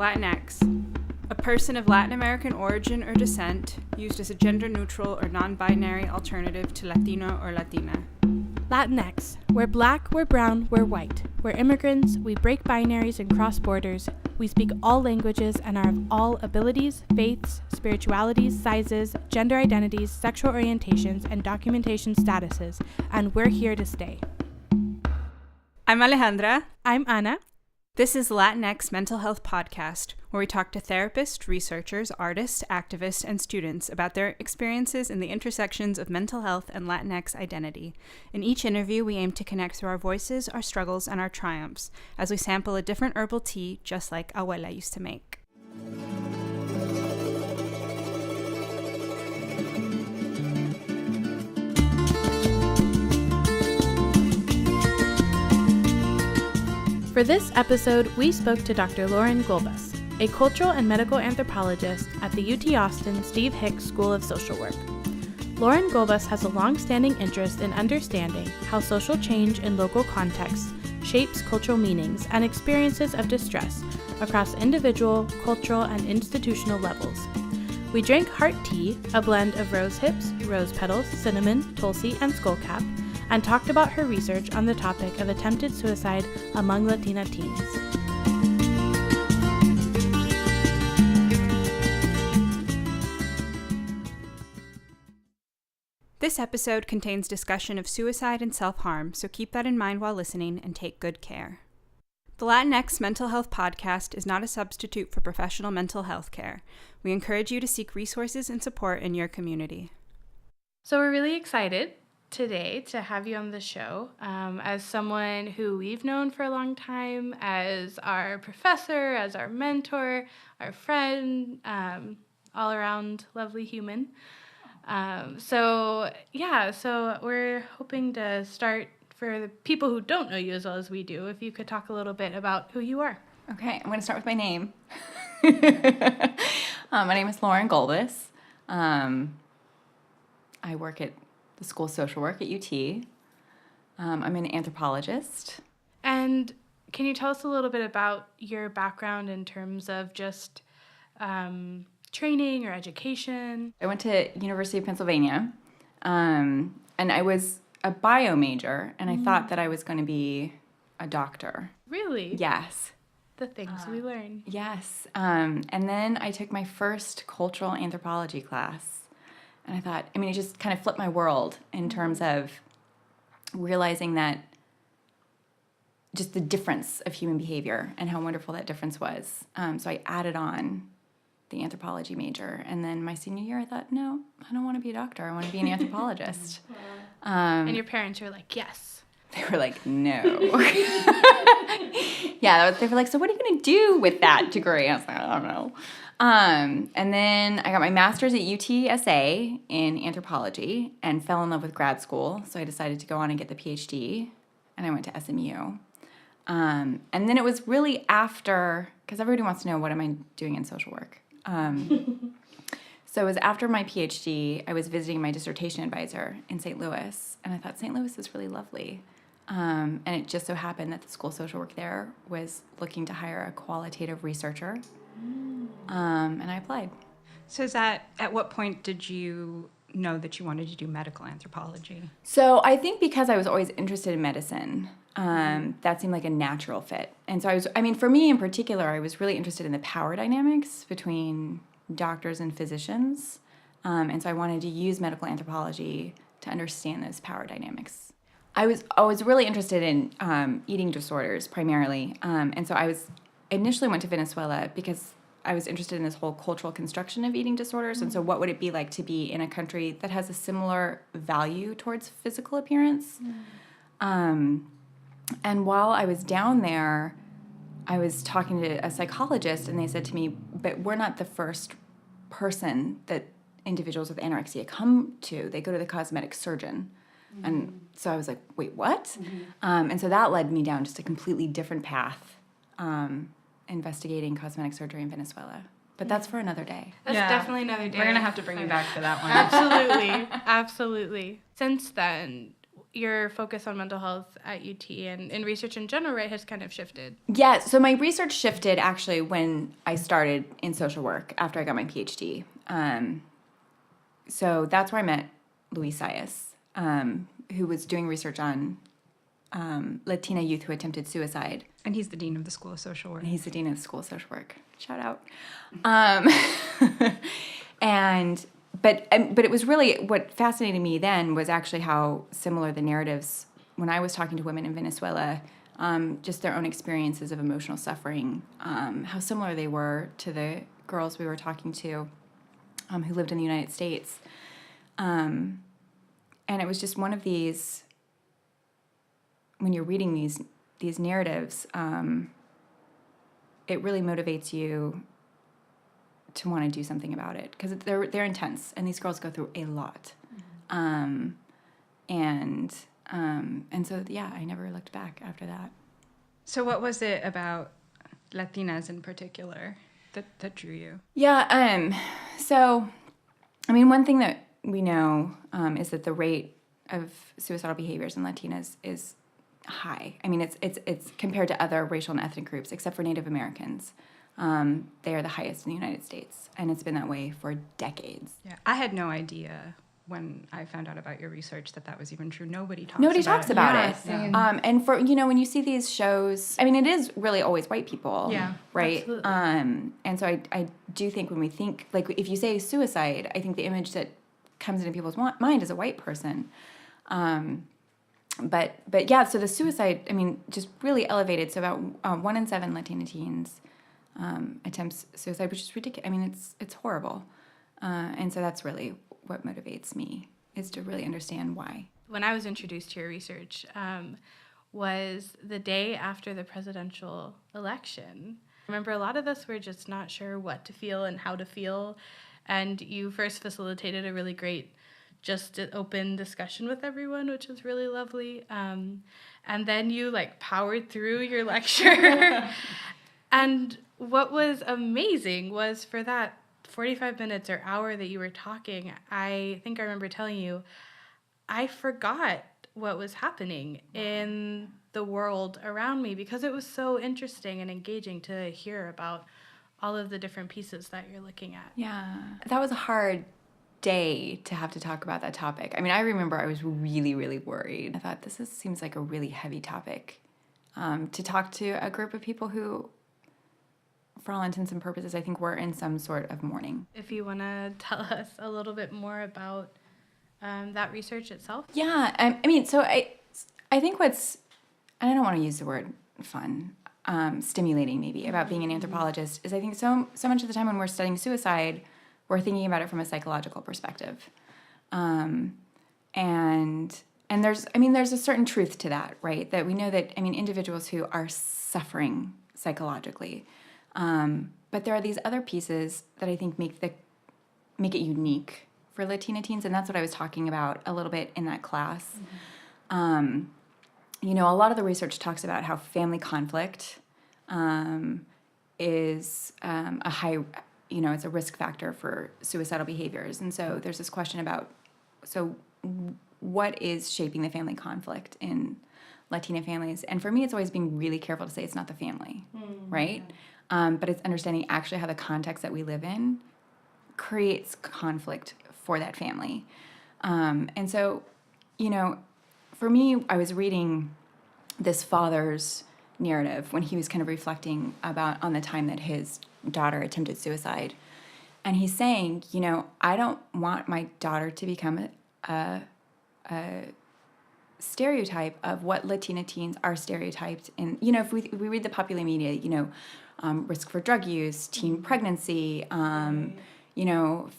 Latinx, a person of Latin American origin or descent, used as a gender-neutral or non-binary alternative to Latino or Latina. Latinx, we're black, we're brown, we're white. We're immigrants, we break binaries and cross borders. We speak all languages and are of all abilities, faiths, spiritualities, sizes, gender identities, sexual orientations, and documentation statuses, and we're here to stay. I'm Alejandra. I'm Ana. This is Latinx Mental Health Podcast, where we talk to therapists, researchers, artists, activists, and students about their experiences in the intersections of mental health and Latinx identity. In each interview, we aim to connect through our voices, our struggles, and our triumphs, as we sample a different herbal tea, just like Abuela used to make. For this episode, we spoke to Dr. Lauren Gulbas, a cultural and medical anthropologist at the UT Austin Steve Hicks School of Social Work. Lauren Gulbas has a long-standing interest in understanding how social change in local contexts shapes cultural meanings and experiences of distress across individual, cultural, and institutional levels. We drank Heartea, a blend of rose hips, rose petals, cinnamon, tulsi, and skullcap, and talked about her research on the topic of attempted suicide among Latina teens. This episode contains discussion of suicide and self-harm, so keep that in mind while listening and take good care. The Latinx Mental Health Podcast is not a substitute for professional mental health care. We encourage you to seek resources and support in your community. So we're really excited today to have you on the show as someone who we've known for a long time, as our professor, as our mentor, our friend, all around lovely human. So we're hoping to start, for the people who don't know you as well as we do, if you could talk a little bit about who you are. Okay, I'm going to start with my name. My name is Lauren Gulbas. I work at the School of Social Work at UT. I'm an anthropologist. And can you tell us a little bit about your background in terms of just training or education? I went to University of Pennsylvania, and I was a bio major, and I thought that I was going to be a doctor. Really? Yes. The things we learn. Yes. And then I took my first cultural anthropology class. And I thought, it just kind of flipped my world in terms of realizing that just the difference of human behavior and how wonderful that difference was. So I added on the anthropology major. And then my senior year, I thought, no, I don't want to be a doctor. I want to be an anthropologist. And your parents were like, yes. They were like, no. They were like, so what are you going to do with that degree? I was like, I don't know. And then I got my master's at UTSA in anthropology and fell in love with grad school. So I decided to go on and get the PhD, and I went to SMU. And then it was really after, because everybody wants to know, what am I doing in social work? So it was after my PhD, I was visiting my dissertation advisor in St. Louis, and I thought St. Louis is really lovely. And it just so happened that the School of Social Work there was looking to hire a qualitative researcher. And I applied. So at what point did you know that you wanted to do medical anthropology? So I think because I was always interested in medicine, that seemed like a natural fit. And so for me in particular, I was really interested in the power dynamics between doctors and physicians. And so I wanted to use medical anthropology to understand those power dynamics. I was really interested in eating disorders primarily. And so I initially went to Venezuela because I was interested in this whole cultural construction of eating disorders. And so what would it be like to be in a country that has a similar value towards physical appearance? And while I was down there, I was talking to a psychologist, and they said to me, but we're not the first person that individuals with anorexia come to. They go to the cosmetic surgeon. Mm-hmm. And so I was like, wait, what? Mm-hmm. And so that led me down just a completely different path, investigating cosmetic surgery in Venezuela. But that's for another day. That's definitely another day. We're going to have to bring you back for that one. Absolutely. Absolutely. Since then, your focus on mental health at UT and in research in general, right, has kind of shifted. Yeah, so my research shifted actually when I started in social work after I got my PhD. So that's where I met Luis Sayas, who was doing research on Latina youth who attempted suicide. And he's the dean of the School of Social Work. And he's the dean of the School of Social Work. Shout out. But it was really, what fascinated me then was actually how similar the narratives, when I was talking to women in Venezuela, just their own experiences of emotional suffering, how similar they were to the girls we were talking to who lived in the United States. And it was just one of these, when you're reading these narratives, it really motivates you to want to do something about it, because they're intense, and these girls go through a lot. And so, yeah, I never looked back after that. So what was it about Latinas in particular that drew you? Yeah, so, I mean, one thing that we know is that the rate of suicidal behaviors in Latinas is high. I mean, it's compared to other racial and ethnic groups, except for Native Americans. They are the highest in the United States, and it's been that way for decades. Yeah, I had no idea when I found out about your research that was even true. Nobody talks about it. it. Yeah. And for, when you see these shows, I mean, it is really always white people. Yeah, right? absolutely. And so I do think when we think, like, if you say suicide, I think the image that comes into people's mind is a white person. But yeah, so the suicide, I mean, just really elevated. So about 1 in 7 Latina teens attempts suicide, which is ridiculous. I mean, it's horrible. And so that's really what motivates me, is to really understand why. When I was introduced to your research, was the day after the presidential election. I remember a lot of us were just not sure what to feel and how to feel, and you first facilitated a really great just an open discussion with everyone, which was really lovely. And then you powered through your lecture. And what was amazing was for that 45 minutes or hour that you were talking, I think I remember telling you, I forgot what was happening in the world around me, because it was so interesting and engaging to hear about all of the different pieces that you're looking at. Yeah, that was a hard day to have to talk about that topic. I mean, I remember I was really, really worried. I thought, seems like a really heavy topic to talk to a group of people who, for all intents and purposes, I think were in some sort of mourning. If you want to tell us a little bit more about that research itself. Yeah, I mean, so I think what's, and I don't want to use the word fun, stimulating maybe about being an anthropologist, is I think so much of the time when we're studying suicide, we're thinking about it from a psychological perspective. And there's a certain truth to that, right? That we know that, individuals who are suffering psychologically, but there are these other pieces that I think make it unique for Latina teens, and that's what I was talking about a little bit in that class. Mm-hmm. A lot of the research talks about how family conflict is a high, it's a risk factor for suicidal behaviors. And so there's this question about, what is shaping the family conflict in Latina families? And for me, it's always being really careful to say it's not the family, right? But it's understanding actually how the context that we live in creates conflict for that family. And so, for me, I was reading this father's narrative when he was kind of reflecting on the time that his daughter attempted suicide. And he's saying, I don't want my daughter to become a stereotype of what Latina teens are stereotyped in. If we read the popular media, risk for drug use, teen pregnancy,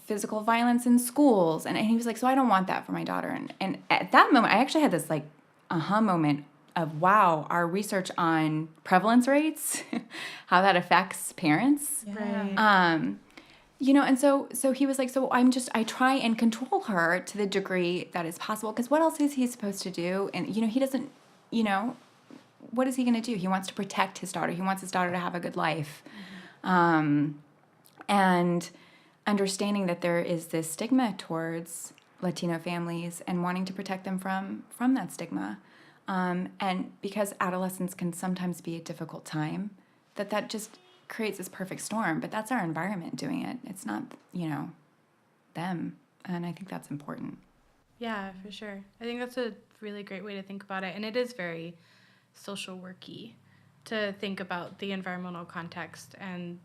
physical violence in schools. And he was like, so I don't want that for my daughter. And at that moment, I actually had this aha moment of, wow, our research on prevalence rates, how that affects parents. Yeah. Right. And so he was like, so I try and control her to the degree that is possible, because what else is he supposed to do? And, he doesn't, what is he going to do? He wants to protect his daughter. He wants his daughter to have a good life. Mm-hmm. And understanding that there is this stigma towards Latino families and wanting to protect them from that stigma. And because adolescence can sometimes be a difficult time, that just creates this perfect storm. But that's our environment doing it. It's not, them. And I think that's important. Yeah, for sure. I think that's a really great way to think about it. And it is very social worky to think about the environmental context and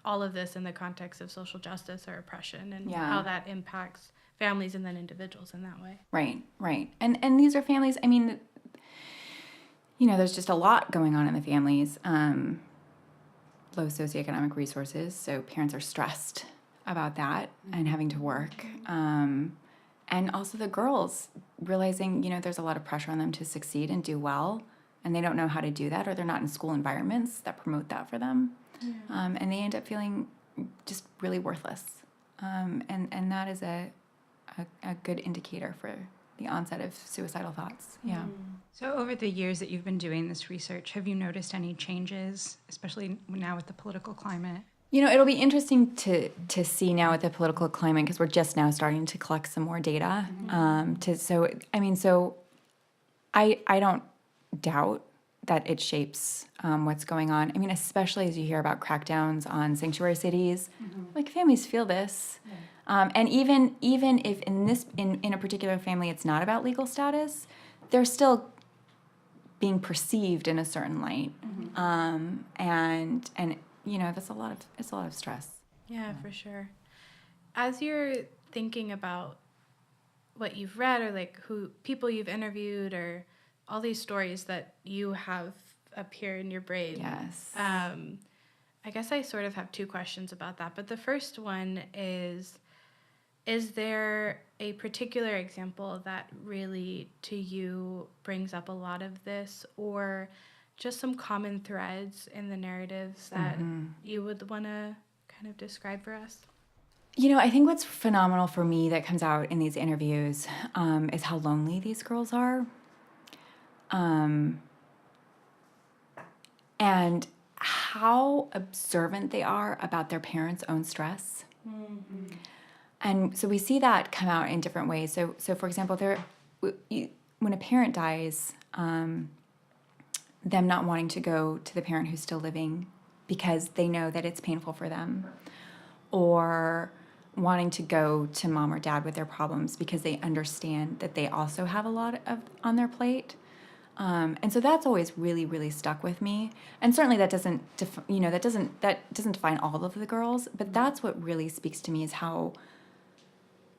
all of this in the context of social justice or oppression and how that impacts families and then individuals in that way. Right. And these are families, I mean, there's just a lot going on in the families. Low socioeconomic resources, so parents are stressed about that and having to work. And also the girls realizing, there's a lot of pressure on them to succeed and do well, and they don't know how to do that, or they're not in school environments that promote that for them. Yeah. And they end up feeling just really worthless. And that is a good indicator for the onset of suicidal thoughts. Yeah. So over the years that you've been doing this research, have you noticed any changes, especially now with the political climate? It'll be interesting to see now with the political climate, because we're just now starting to collect some more data. I don't doubt that it shapes what's going on. I mean, especially as you hear about crackdowns on sanctuary cities, like families feel this. And even if in a particular family it's not about legal status, they're still being perceived in a certain light. And it's a lot of stress. Yeah, for sure. As you're thinking about what you've read, or like who people you've interviewed, or all these stories that you have up here in your brain. Yes. I guess I sort of have two questions about that. But the first one is there a particular example that really, to you, brings up a lot of this, or just some common threads in the narratives that you would want to kind of describe for us? I think what's phenomenal for me that comes out in these interviews is how lonely these girls are. And how observant they are about their parents' own stress. And so we see that come out in different ways. So for example, when a parent dies, them not wanting to go to the parent who's still living because they know that it's painful for them, or wanting to go to mom or dad with their problems because they understand that they also have a lot on their plate. And so that's always really, really stuck with me. And certainly that doesn't define all of the girls, but that's what really speaks to me, is how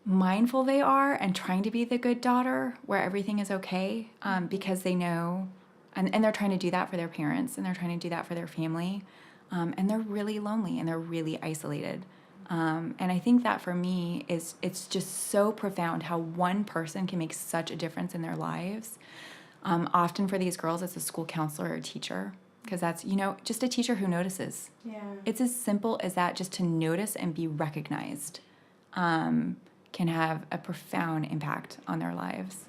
mindful they are and trying to be the good daughter where everything is okay, because they know, and they're trying to do that for their parents, and they're trying to do that for their family, and they're really lonely and they're really isolated. And I think that for me it's just so profound how one person can make such a difference in their lives. Often for these girls, it's a school counselor or a teacher, because that's, just a teacher who notices. Yeah. It's as simple as that, just to notice and be recognized can have a profound impact on their lives.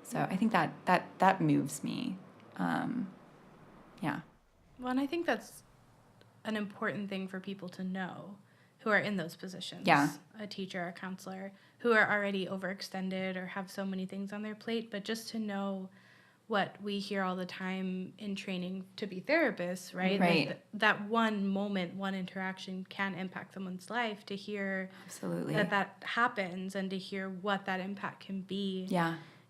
So I think that moves me. Yeah. Well, and I think that's an important thing for people to know who are in those positions. Yeah. A teacher, a counselor, who are already overextended or have so many things on their plate, but just to know what we hear all the time in training to be therapists, right? Right. Like that one moment, one interaction can impact someone's life. To hear Absolutely that happens, and to hear what that impact can be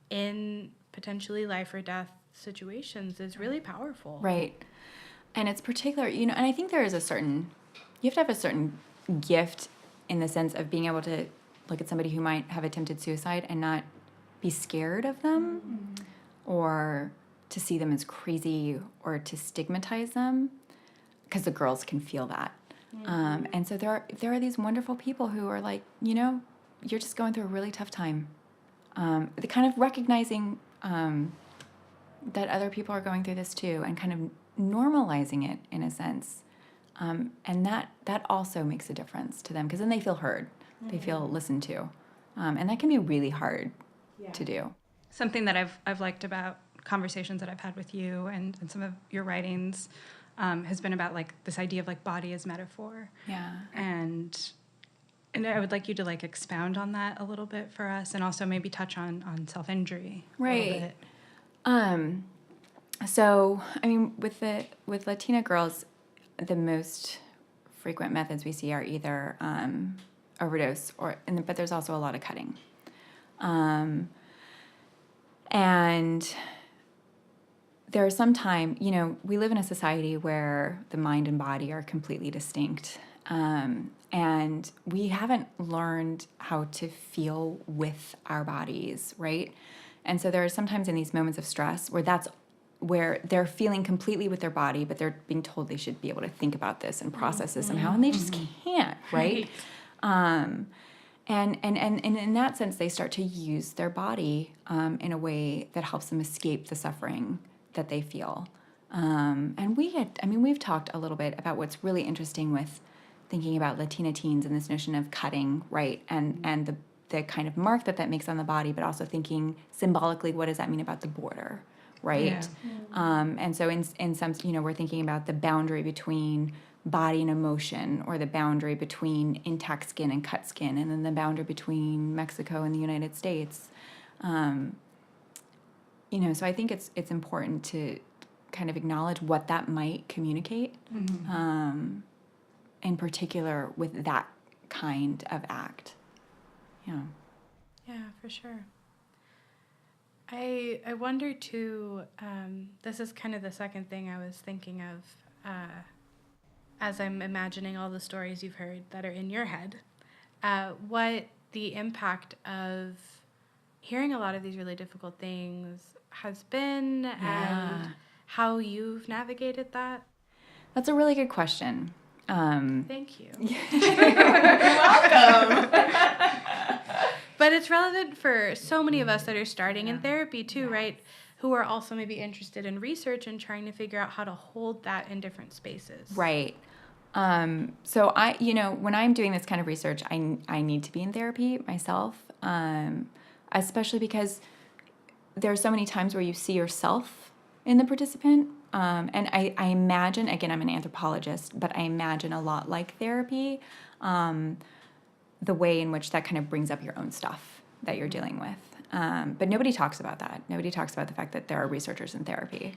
in potentially life or death situations is really powerful. Right. And it's particular, and I think you have to have a certain gift in the sense of being able to look at somebody who might have attempted suicide and not be scared of them, or to see them as crazy, or to stigmatize them, because the girls can feel that. And so there are these wonderful people who are like, you're just going through a really tough time. The kind of recognizing that other people are going through this too, and kind of normalizing it in a sense. And that also makes a difference to them, because then they feel heard. They feel listened to. And that can be really hard to do. Something that I've liked about conversations that I've had with you and some of your writings has been about like this idea of like body as metaphor. Yeah. And And I would like you to like expound on that a little bit for us, and also maybe touch on self-injury a little bit. So, I mean, with Latina girls, the most frequent methods we see are either overdose but there's also a lot of cutting. And there are some time, you know, we live in a society where the mind and body are completely distinct. And we haven't learned how to feel with our bodies, right? And so there are sometimes in these moments of stress where they're feeling completely with their body, but they're being told they should be able to think about this and process this somehow, and they just can't, right? And in that sense, they start to use their body in a way that helps them escape the suffering that they feel. And we've talked a little bit about what's really interesting with thinking about Latina teens and this notion of cutting, right? And the kind of mark that makes on the body, but also thinking symbolically, what does that mean about the border, right? Yeah. And so in some, you know, we're thinking about the boundary between body and emotion, or the boundary between intact skin and cut skin, and then the boundary between Mexico and the United States. You know, so I think it's important to kind of acknowledge what that might communicate, in particular with that kind of act. Yeah. Yeah, for sure. I wonder too, this is kind of the second thing I was thinking of, as I'm imagining all the stories you've heard that are in your head, what the impact of hearing a lot of these really difficult things has been, and how you've navigated that. That's a really good question. Thank you. You're welcome. But it's relevant for so many of us that are starting in therapy too, right? Who are also maybe interested in research and trying to figure out how to hold that in different spaces. Right. So when I'm doing this kind of research, I need to be in therapy myself, especially because there are so many times where you see yourself in the participant. And I imagine, again, I'm an anthropologist, but I imagine a lot like therapy, the way in which that kind of brings up your own stuff that you're dealing with. But nobody talks about that. Nobody talks about the fact that there are researchers in therapy.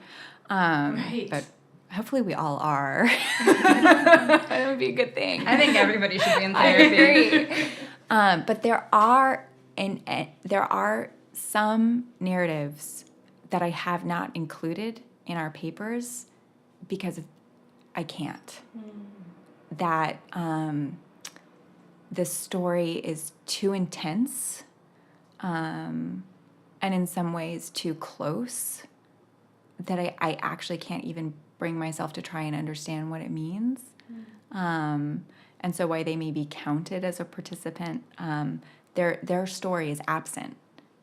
Right. But hopefully we all are. That would be a good thing. I think everybody should be in therapy. I agree. But there are some narratives that I have not included in our papers because I can't. That the story is too intense, and in some ways too close, that I actually can't even bring myself to try and understand what it means. And so while they may be counted as a participant, their story is absent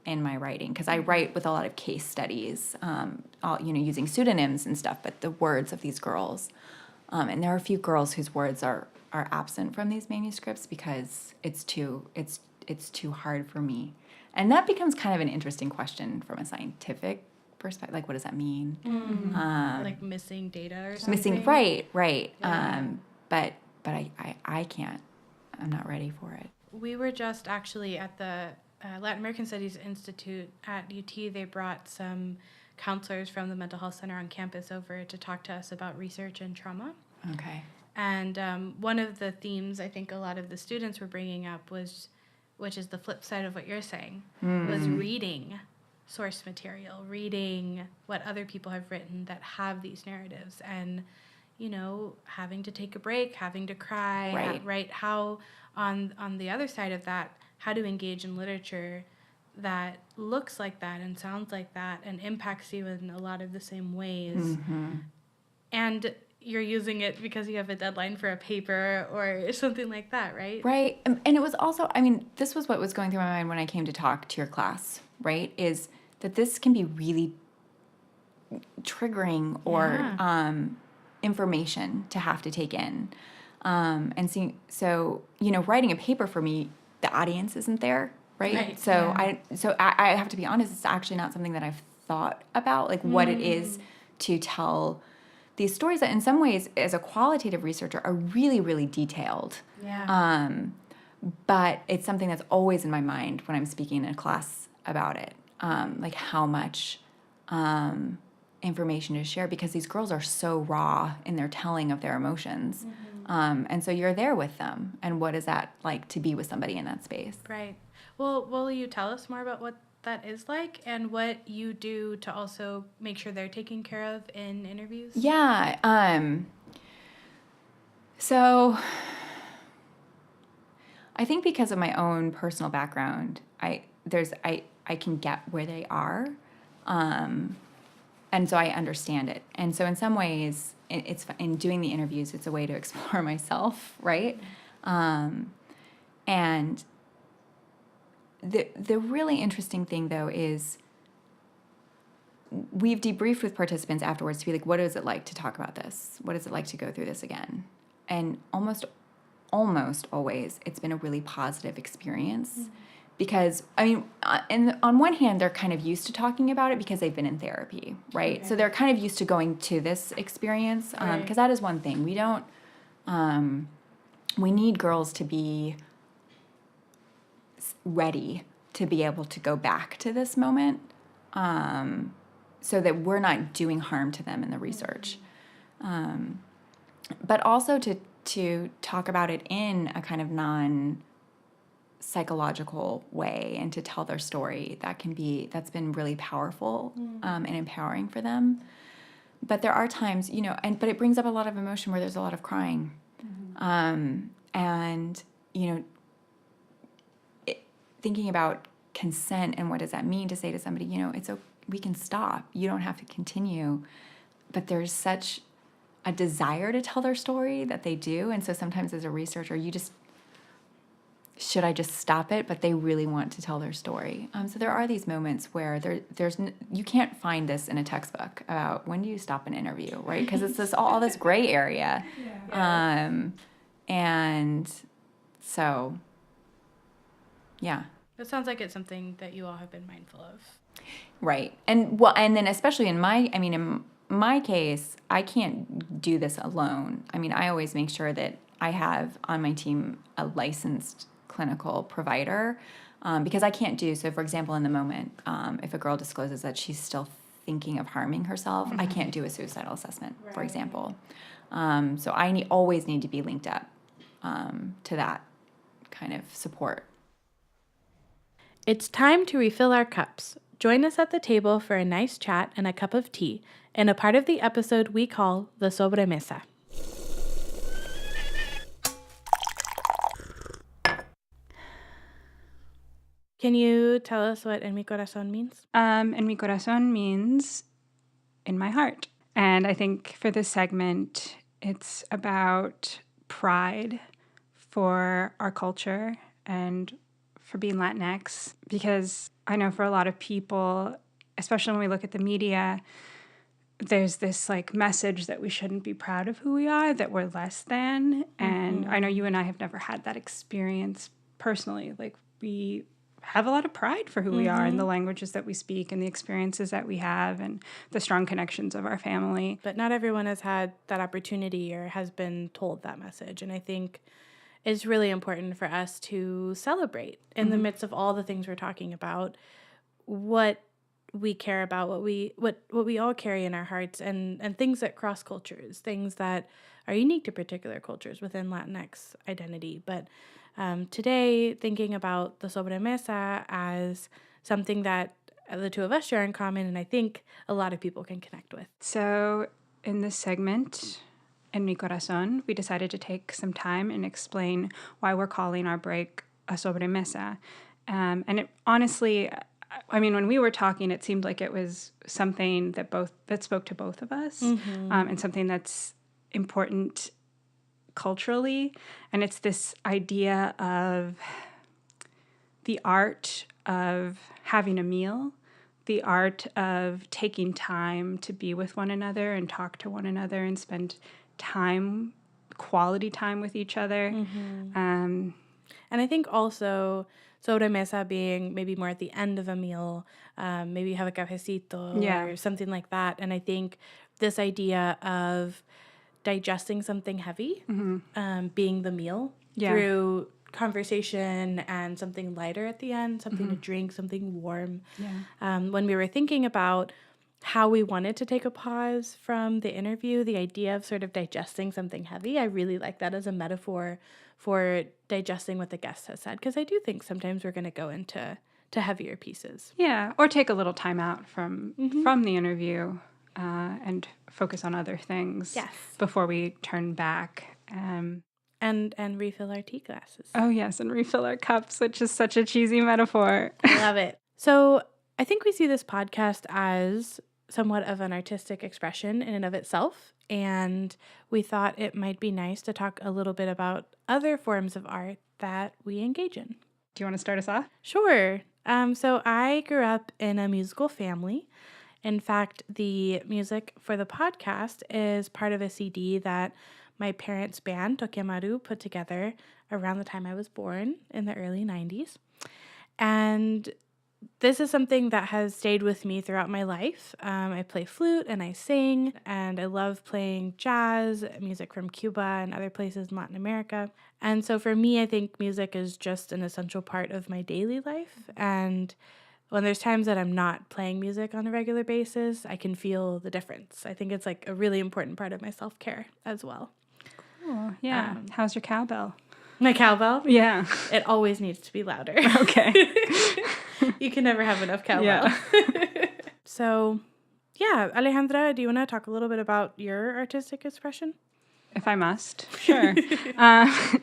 in my writing, because I write with a lot of case studies, using pseudonyms and stuff, but the words of these girls, and there are a few girls whose words are absent from these manuscripts because it's too hard for me, and that becomes kind of an interesting question from a scientific perspective. Like, what does that mean? Like missing data or something. Missing, right. Yeah. But I can't. I'm not ready for it. We were just actually at the Latin American Studies Institute at UT. They brought some counselors from the mental health center on campus over to talk to us about research and trauma. Okay. And one of the themes I think a lot of the students were bringing up which is the flip side of what you're saying, was reading source material, reading what other people have written that have these narratives, and, having to take a break, having to cry, right? How on the other side of that, how to engage in literature that looks like that and sounds like that and impacts you in a lot of the same ways. And you're using it because you have a deadline for a paper or something like that, right? Right. And it was also, this was what was going through my mind when I came to talk to your class, right? Is that this can be really triggering or information to have to take in. So writing a paper for me, the audience isn't there, right? So I have to be honest, it's actually not something that I've thought about, like what it is to tell these stories that in some ways, as a qualitative researcher, are really, really detailed. But it's something that's always in my mind when I'm speaking in a class about it, like how much information to share, because these girls are so raw in their telling of their emotions. And so you're there with them. And what is that like to be with somebody in that space? Right. Well, will you tell us more about what that is like and what you do to also make sure they're taken care of in interviews? Yeah. So I think because of my own personal background, I can get where they are. And so I understand it. And so in some ways, it's in doing the interviews, it's a way to explore myself, right? And the really interesting thing, though, is we've debriefed with participants afterwards to be like, what is it like to talk about this? What is it like to go through this again? And almost always, it's been a really positive experience. Because, I mean, on one hand, they're kind of used to talking about it because they've been in therapy, right? Okay. So they're kind of used to going to this experience, because that is one thing. We don't, we need girls to be ready to be able to go back to this moment, so that we're not doing harm to them in the research. But also to talk about it in a kind of non-psychological way and to tell their story, that's been really powerful and empowering for them. But there are times, but it brings up a lot of emotion where there's a lot of crying. And, thinking about consent and what does that mean to say to somebody, we can stop. You don't have to continue. But there's such a desire to tell their story that they do. And so sometimes as a researcher, should I just stop it? But they really want to tell their story. So there are these moments where you can't find this in a textbook about when do you stop an interview, right? Because it's all this gray area. Yeah. And so, yeah. It sounds like it's something that you all have been mindful of. Right. And then especially in my case, I can't do this alone. I mean, I always make sure that I have on my team a licensed clinical provider, because I can't do so. For example, in the moment, if a girl discloses that she's still thinking of harming herself, I can't do a suicidal assessment, for example. So I always need to be linked up to that kind of support. It's time to refill our cups. Join us at the table for a nice chat and a cup of tea in a part of the episode we call the sobremesa. Can you tell us what en mi corazón means? En mi corazón means in my heart. And I think for this segment, it's about pride for our culture and for being Latinx, because I know for a lot of people, especially when we look at the media, there's this like message that we shouldn't be proud of who we are, that we're less than. And I know you and I have never had that experience personally. Like, we have a lot of pride for who we are and the languages that we speak and the experiences that we have and the strong connections of our family. But not everyone has had that opportunity or has been told that message. And I think it's really important for us to celebrate in the midst of all the things we're talking about, what we care about, what we all carry in our hearts, and things that cross cultures, things that are unique to particular cultures within Latinx identity. But today, thinking about the sobremesa as something that the two of us share in common, and I think a lot of people can connect with. So in this segment, En mi corazón, we decided to take some time and explain why we're calling our break a sobremesa. And it honestly, I mean, when we were talking, it seemed like it was something that spoke to both of us, and something that's important culturally. And it's this idea of the art of having a meal, the art of taking time to be with one another and talk to one another and spend quality time with each other. And I think also sobremesa being maybe more at the end of a meal, maybe you have a cafecito or something like that. And I think this idea of digesting something heavy, being the meal through conversation and something lighter at the end, something to drink, something warm. Yeah. When we were thinking about how we wanted to take a pause from the interview, the idea of sort of digesting something heavy, I really like that as a metaphor for digesting what the guest has said, because I do think sometimes we're going to go into heavier pieces. Yeah, or take a little time out from the interview and focus on other things before we turn back. And refill our tea glasses. Oh, yes, and refill our cups, which is such a cheesy metaphor. I love it. So I think we see this podcast as somewhat of an artistic expression in and of itself, and we thought it might be nice to talk a little bit about other forms of art that we engage in. Do you want to start us off? Sure. So I grew up in a musical family. In fact, the music for the podcast is part of a CD that my parents' band, Tokemaru, put together around the time I was born in the early 90s. And this is something that has stayed with me throughout my life. I play flute and I sing, and I love playing jazz, music from Cuba and other places in Latin America. And so for me, I think music is just an essential part of my daily life. And when there's times that I'm not playing music on a regular basis, I can feel the difference. I think it's like a really important part of my self-care as well. Cool. Yeah. How's your cowbell? My cowbell? Yeah. It always needs to be louder. Okay. You can never have enough cowbell. Yeah. So, yeah, Alejandra, do you want to talk a little bit about your artistic expression? If I must, sure.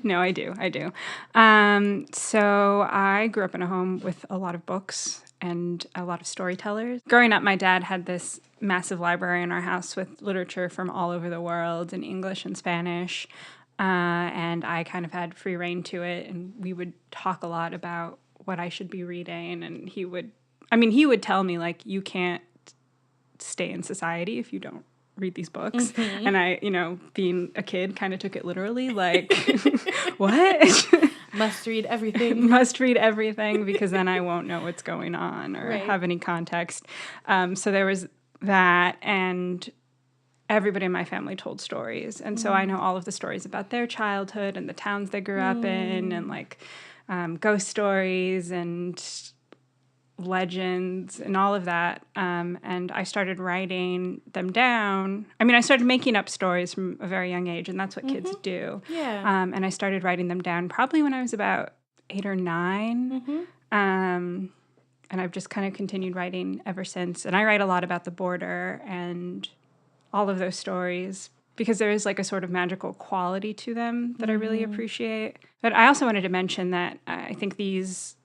No, I do. So I grew up in a home with a lot of books and a lot of storytellers. Growing up, my dad had this massive library in our house with literature from all over the world in English and Spanish. And I kind of had free reign to it. And we would talk a lot about what I should be reading. And he would tell me, like, you can't stay in society if you don't read these books. Mm-hmm. And I, being a kid, kind of took it literally, like, what? Must read everything. Must read everything, because then I won't know what's going on or have any context. So there was that, and everybody in my family told stories. And so I know all of the stories about their childhood and the towns they grew up in, and like ghost stories and legends and all of that. And I started writing them down. I mean, I started making up stories from a very young age, and that's what kids do. Yeah. And I started writing them down probably when I was about 8 or 9. And I've just kind of continued writing ever since. And I write a lot about the border and all of those stories, because there is like a sort of magical quality to them that I really appreciate. But I also wanted to mention that I think these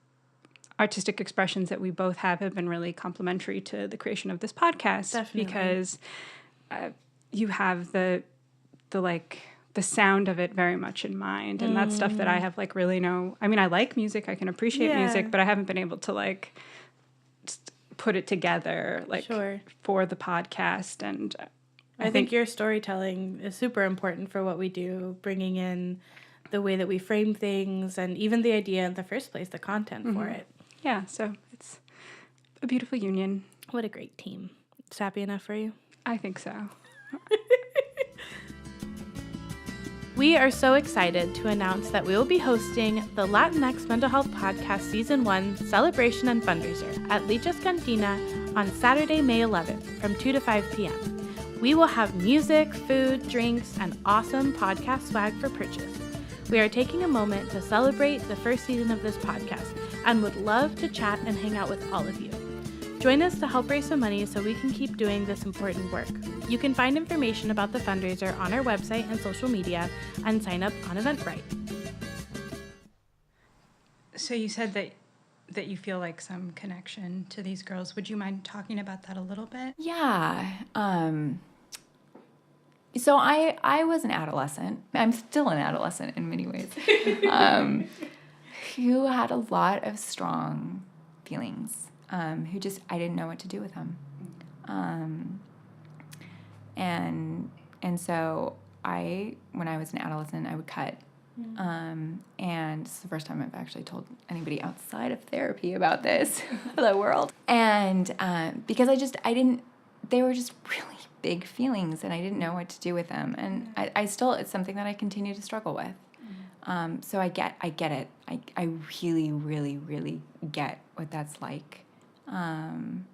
artistic expressions that we both have been really complementary to the creation of this podcast. Definitely. Because you have the sound of it very much in mind, and that's stuff that I have like really I like music, I can appreciate music, but I haven't been able to like put it together for the podcast. And I think your storytelling is super important for what we do, bringing in the way that we frame things and even the idea in the first place, the content for it. Yeah, so it's a beautiful union. What a great team. It's happy enough for you? I think so. We are so excited to announce that we will be hosting the Latinx Mental Health Podcast Season 1 Celebration and Fundraiser at Lichas Cantina on Saturday, May 11th from 2 to 5 p.m. We will have music, food, drinks, and awesome podcast swag for purchase. We are taking a moment to celebrate the first season of this podcast and would love to chat and hang out with all of you. Join us to help raise some money so we can keep doing this important work. You can find information about the fundraiser on our website and social media and sign up on Eventbrite. So you said that you feel like some connection to these girls. Would you mind talking about that a little bit? Yeah. So I was an adolescent. I'm still an adolescent in many ways. Who had a lot of strong feelings. Who just, I didn't know what to do with them. And so when I was an adolescent, I would cut. And it's the first time I've actually told anybody outside of therapy about this, the world. And because they were just really big feelings, and I didn't know what to do with them. And I still, it's something that I continue to struggle with. So I get it. I really, really, really get what that's like. And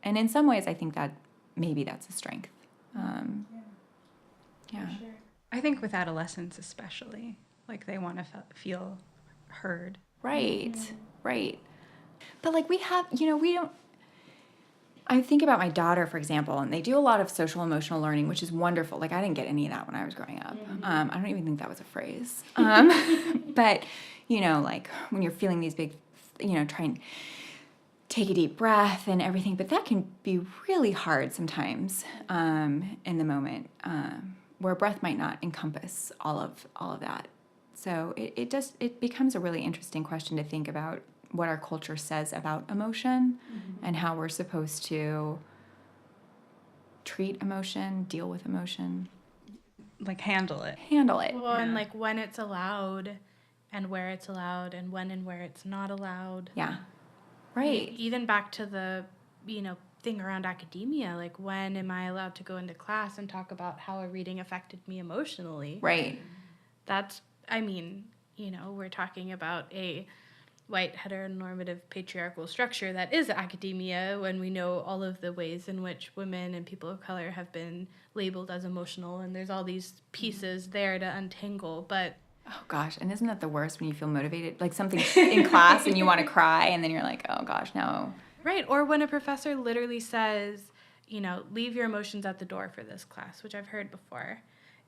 in some ways, I think that maybe that's a strength. Yeah. For sure. I think with adolescents especially, like they want to feel heard. Right, right. But like we have, we don't, I think about my daughter, for example, and they do a lot of social emotional learning, which is wonderful. Like I didn't get any of that when I was growing up. I don't even think that was a phrase. But, like when you're feeling these big, try and take a deep breath and everything. But that can be really hard sometimes in the moment where breath might not encompass all of that. So it becomes a really interesting question to think about what our culture says about emotion and how we're supposed to treat emotion, deal with emotion. Like handle it. Well, and like when it's allowed and where it's allowed and when and where it's not allowed. Yeah. Right. Even back to the, thing around academia, like when am I allowed to go into class and talk about how a reading affected me emotionally? Right. That's, we're talking about a white heteronormative patriarchal structure that is academia when we know all of the ways in which women and people of color have been labeled as emotional, and there's all these pieces there to untangle. But oh gosh, and isn't that the worst when you feel motivated, like something in class and you want to cry and then you're like, oh gosh, no. Right, or when a professor literally says, leave your emotions at the door for this class, which I've heard before.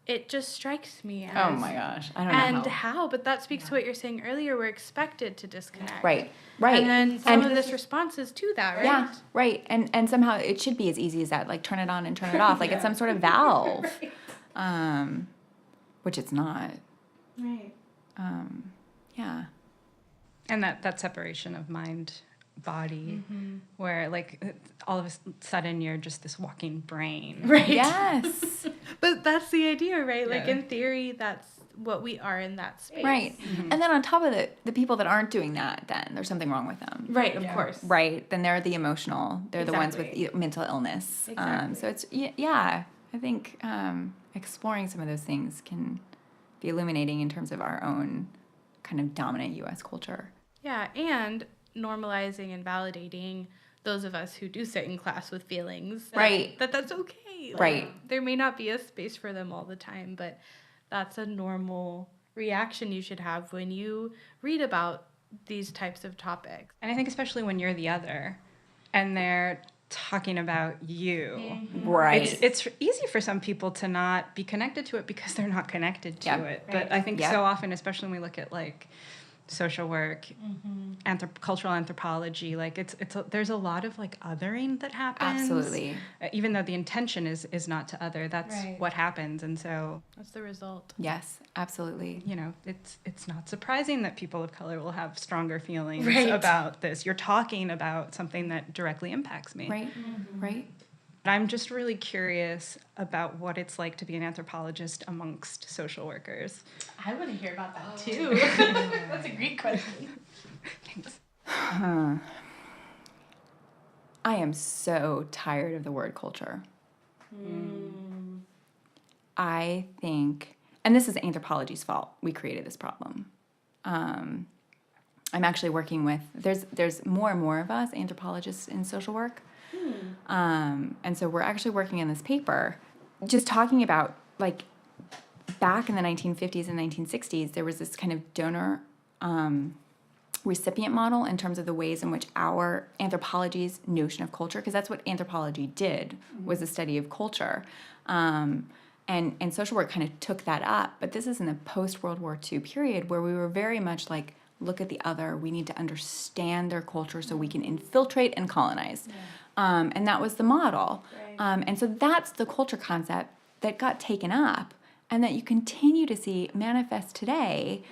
It just strikes me as... Oh my gosh, I don't know and how. But that speaks to what you're saying earlier. We're expected to disconnect. Right. And then some of this response is to that, right? Yeah, right. And somehow it should be as easy as that, like turn it on and turn it off. Like it's some sort of valve, which it's not. Right. Yeah. And that separation of mind, body, where like all of a sudden you're just this walking brain. Right. Yes. But that's the idea, right? Yeah. Like in theory, that's what we are in that space. Right. And then on top of it, the people that aren't doing that, then there's something wrong with them. Right, of course. Right. Then they're the emotional. They're the ones Exactly. with mental illness. Exactly. So it's, I think exploring some of those things can be illuminating in terms of our own kind of dominant U.S. culture. Yeah, and normalizing and validating those of us who do sit in class with feelings. Right. That's okay. Like, Right. There may not be a space for them all the time, but that's a normal reaction you should have when you read about these types of topics. And I think especially when you're the other and they're talking about you. Right. It's easy for some people to not be connected to it because they're not connected to it. But I think so often, especially when we look at like social work, cultural anthropology, like there's a lot of like othering that happens. Absolutely. Even though the intention is not to other, that's what happens. And so That's the result. Yes, absolutely. it's not surprising that people of color will have stronger feelings Right. about this. You're talking about something that directly impacts me. Right. Right. I'm just really curious about what it's like to be an anthropologist amongst social workers. I want to hear about that too. That's a great question. Thanks. I am so tired of the word culture. I think, and this is anthropology's fault. We created this problem. I'm actually working with, there's more and more of us anthropologists in social work. And so we're actually working on this paper just talking about, like, back in the 1950s and 1960s, there was this kind of donor recipient model in terms of the ways in which our anthropology's notion of culture, because that's what anthropology did, was a study of culture. And social work kind of took that up. But this is in the post-World War II period where we were very much like, look at the other. We need to understand their culture so we can infiltrate and colonize. And that was the model. Right. And so that's the culture concept that got taken up and that you continue to see manifest today,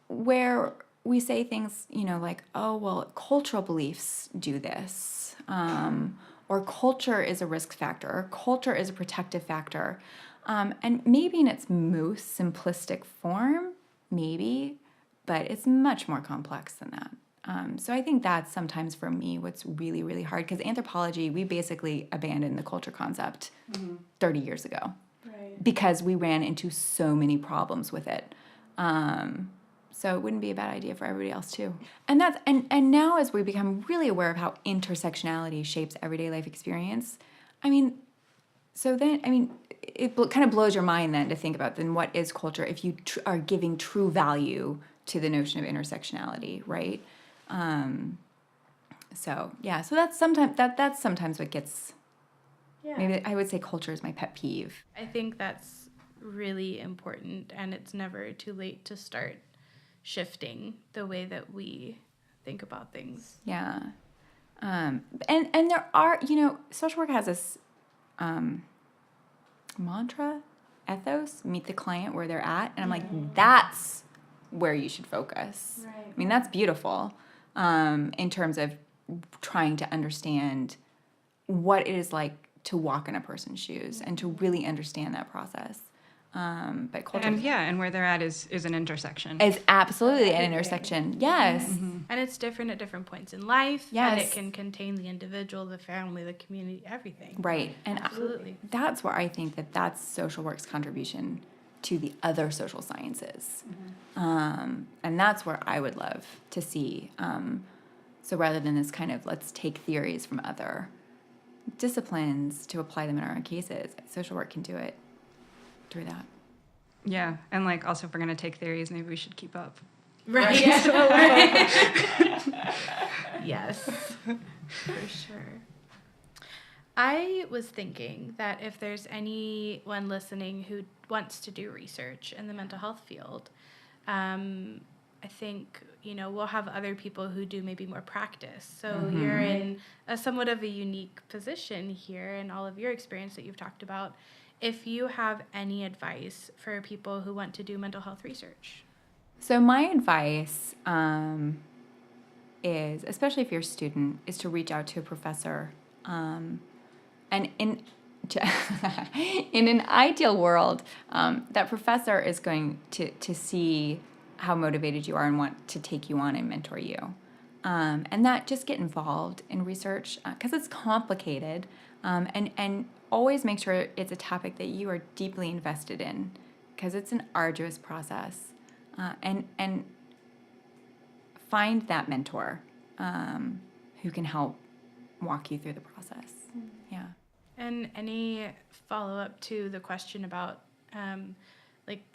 where we say things, like, oh, well, cultural beliefs do this, or culture is a risk factor, or culture is a protective factor. And maybe in its most simplistic form, maybe, but it's much more complex than that. So I think that's sometimes for me what's really, really hard, because anthropology, we basically abandoned the culture concept 30 years ago. Right. because we ran into so many problems with it. So it wouldn't be a bad idea for everybody else too. And that's and now as we become really aware of how intersectionality shapes everyday life experience, it kind of blows your mind then to think about then what is culture if you are giving true value to the notion of intersectionality, right? So that's sometimes what gets. Yeah. Maybe I would say culture is my pet peeve. I think that's really important, and it's never too late to start shifting the way that we think about things. Yeah. And there are, social work has this mantra, ethos, meet the client where they're at. And I'm like, that's where you should focus. Right. That's beautiful in terms of trying to understand what it is like to walk in a person's shoes and to really understand that process. But culture and where they're at is an intersection. It's absolutely an intersection. Yes. Mm-hmm. And it's different at different points in life. Yes. And it can contain the individual, the family, the community, everything. Right. And absolutely. That's where I think that's social work's contribution to the other social sciences. Mm-hmm. And that's where I would love to see. So rather than this kind of let's take theories from other disciplines to apply them in our own cases, social work can do it through that. Yeah, and also if we're going to take theories, maybe we should keep up. Right. Yes, for sure. I was thinking that if there's anyone listening who wants to do research in the mental health field, I think, we'll have other people who do maybe more practice. So you're in a somewhat of a unique position here in all of your experience that you've talked about. If you have any advice for people who want to do mental health research. So my advice is, especially if you're a student, is to reach out to a professor. And in an ideal world, that professor is going to see how motivated you are and want to take you on and mentor you. And that just get involved in research because it's complicated. And always make sure it's a topic that you are deeply invested in because it's an arduous process. And find that mentor who can help walk you through the process. Yeah. And any follow-up to the question about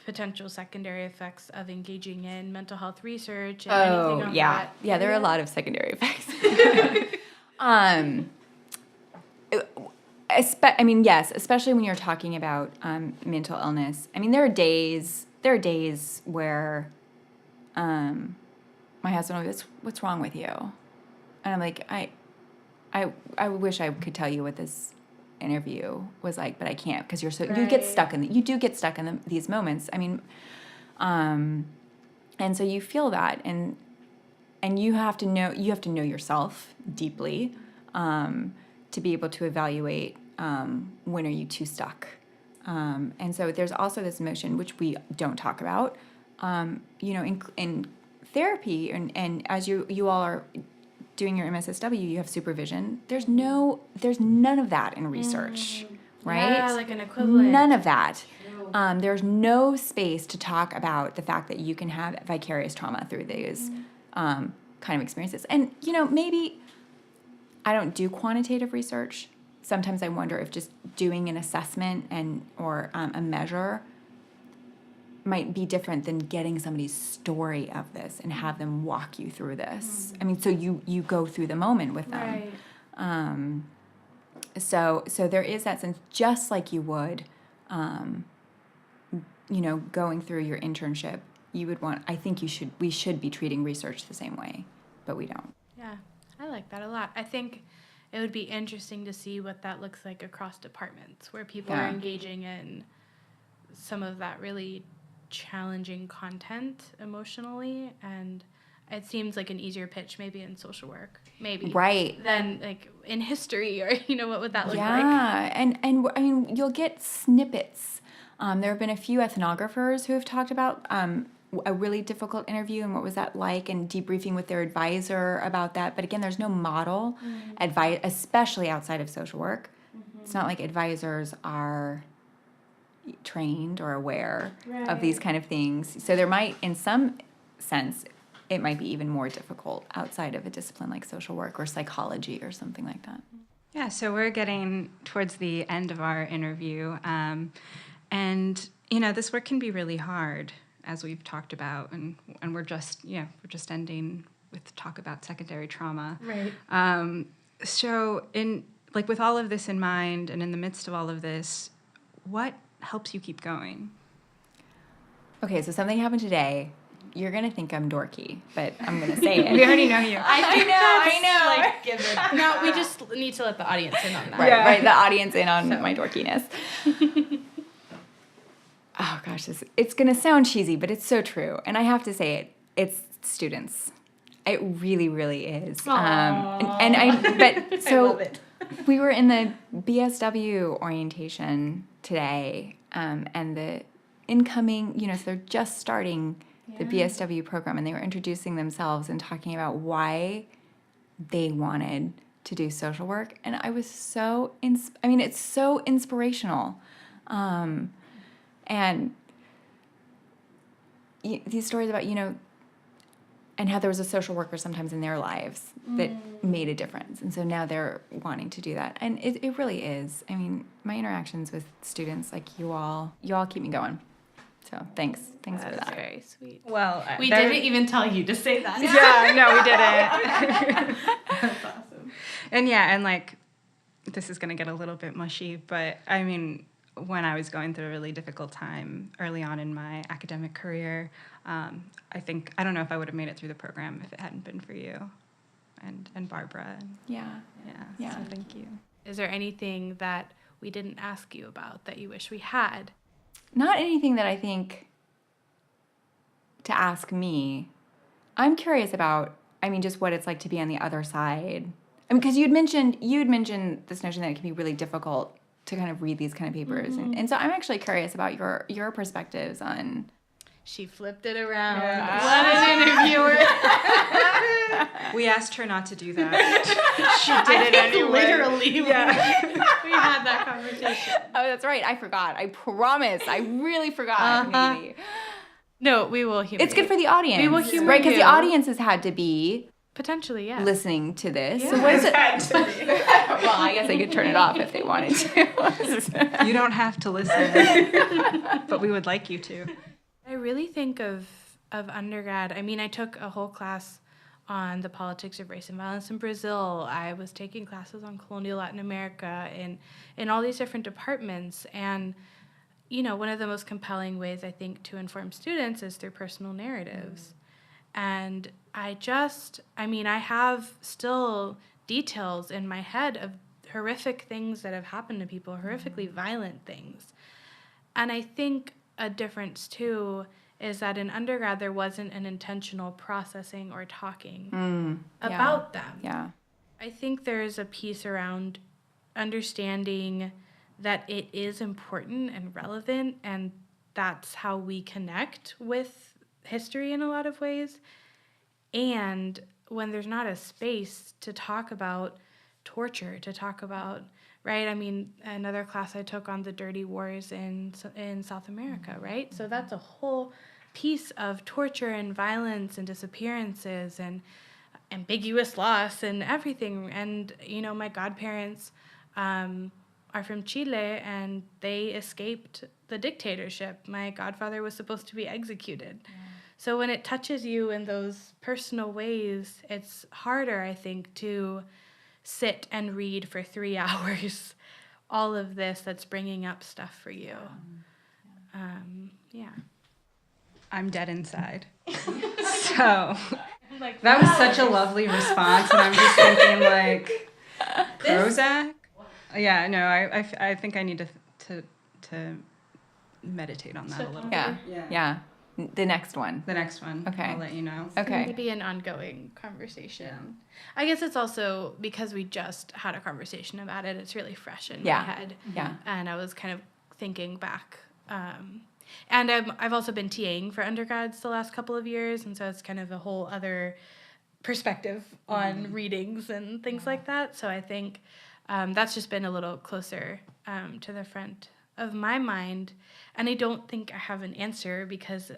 potential secondary effects of engaging in mental health research and anything on that? Yeah, there are a lot of secondary effects. Yes, especially when you're talking about mental illness. There are days where my husband will be, what's wrong with you? And I'm like, I wish I could tell you what this interview was like, but I can't because you get stuck in these moments. And so you feel that, and you have to know yourself deeply to be able to evaluate when are you too stuck. And so there's also this notion, which we don't talk about, in therapy, and as you all are doing your MSSW, you have supervision. There's none of that in research, right? Yeah, like an equivalent. None of that. There's no space to talk about the fact that you can have vicarious trauma through these kind of experiences. And, maybe I don't do quantitative research. Sometimes I wonder if just doing an assessment or a measure might be different than getting somebody's story of this and have them walk you through this. So you go through the moment with them. Right. So there is that sense, just like you would, going through your internship, you would want, I think we should be treating research the same way, but we don't. Yeah, I like that a lot. I think it would be interesting to see what that looks like across departments where people are engaging in some of that really challenging content emotionally, and it seems like an easier pitch maybe in social work, maybe, right, than in history, or what would that look like? Yeah, and you'll get snippets. There have been a few ethnographers who have talked about a really difficult interview and what was that like, and debriefing with their advisor about that. But again, there's no model advice, especially outside of social work. It's not like advisors are trained or aware of these kind of things. So there might, in some sense, it might be even more difficult outside of a discipline like social work or psychology or something like that. Yeah, so we're getting towards the end of our interview. And, this work can be really hard, as we've talked about. And we're just ending with talk about secondary trauma. Right. So with all of this in mind and in the midst of all of this, what helps you keep going? Okay, so something happened today. You're going to think I'm dorky, but I'm going to say it. We already know you. I know. Like, give it. No, we just need to let the audience in on that. Right, the audience in on my dorkiness. Oh, gosh, it's going to sound cheesy, but it's so true. And I have to say it. It's students. It really, really is. But so I love it. we were in the BSW orientation today, and the incoming, so they're just starting the BSW program, and they were introducing themselves and talking about why they wanted to do social work. And I was so, it's so inspirational. And these stories about, and how there was a social worker sometimes in their lives that made a difference. And so now they're wanting to do that. And it really is. I mean, my interactions with students, like you all keep me going. So thanks for that. That's very sweet. Well, We didn't even tell you to say that. Yeah, no, we didn't. That's awesome. And this is going to get a little bit mushy, but I mean, when I was going through a really difficult time early on in my academic career, I don't know if I would have made it through the program if it hadn't been for you and Barbara. Yeah. So thank you. Is there anything that we didn't ask you about that you wish we had? Not anything that I think to ask me. I'm curious about, just what it's like to be on the other side. Because you'd mentioned this notion that it can be really difficult to kind of read these kind of papers. Mm-hmm. And so I'm actually curious about your perspectives on... She flipped it around. Yeah. What an interviewer. We asked her not to do that. She did it anyway. Literally. We had that conversation. Oh, that's right. I forgot. I promise. I really forgot. Maybe. No, we will humor It's good for the audience. We will humor right? Because you. the audience has had to be... Potentially, yes. Listening to this. Yeah. So what is it? Well, I guess they could turn it off if they wanted to. You don't have to listen, but we would like you to. I really think of undergrad. I took a whole class on the politics of race and violence in Brazil. I was taking classes on colonial Latin America in all these different departments. And, one of the most compelling ways, I think, to inform students is through personal narratives. And I have still details in my head of horrific things that have happened to people, horrifically violent things. And I think a difference, too, is that in undergrad there wasn't an intentional processing or talking about them. Yeah. I think there's a piece around understanding that it is important and relevant, and that's how we connect with history in a lot of ways. And when there's not a space to talk about torture, to talk about, right? Another class I took on the dirty wars in South America, right? So that's a whole piece of torture and violence and disappearances and ambiguous loss and everything. And, my godparents are from Chile, and they escaped the dictatorship. My godfather was supposed to be executed. Yeah. So when it touches you in those personal ways, it's harder, I think, to sit and read for 3 hours all of this that's bringing up stuff for you. I'm dead inside. So that was such a lovely response, and I'm just thinking Prozac. Yeah, no, I think I need to meditate on that a little bit. Yeah. The next one. Okay. I'll let you know. It's going to be an ongoing conversation. Yeah. I guess it's also because we just had a conversation about it. It's really fresh in my head. Yeah. And I was kind of thinking back. And I've also been TAing for undergrads the last couple of years, and so it's kind of a whole other perspective on readings and things like that. So I think that's just been a little closer to the front my mind, and I don't think I have an answer, because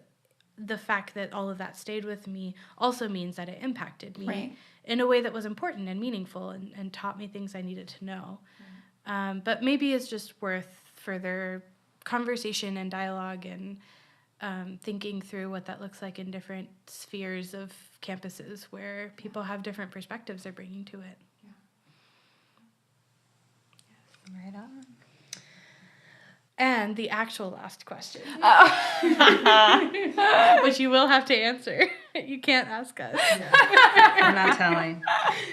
the fact that all of that stayed with me also means that it impacted me in a way that was important and meaningful and taught me things I needed to know. But maybe it's just worth further conversation and dialogue and thinking through what that looks like in different spheres of campuses where people have different perspectives they're bringing to it. Right on. And the actual last question, which you will have to answer. You can't ask us. I'm not telling.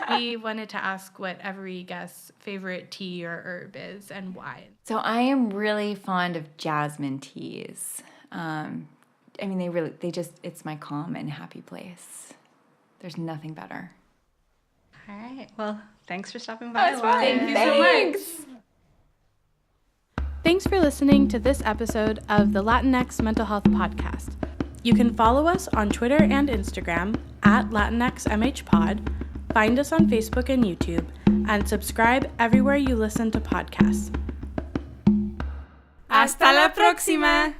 We wanted to ask what every guest's favorite tea or herb is and why. So I am really fond of jasmine teas. I mean, it's my calm and happy place. There's nothing better. All right. Well, thanks for stopping by. That's fine. Thank you so much. Thanks for listening to this episode of the Latinx Mental Health Podcast. You can follow us on Twitter and Instagram at LatinxMHPod, find us on Facebook and YouTube, and subscribe everywhere you listen to podcasts. Hasta la próxima!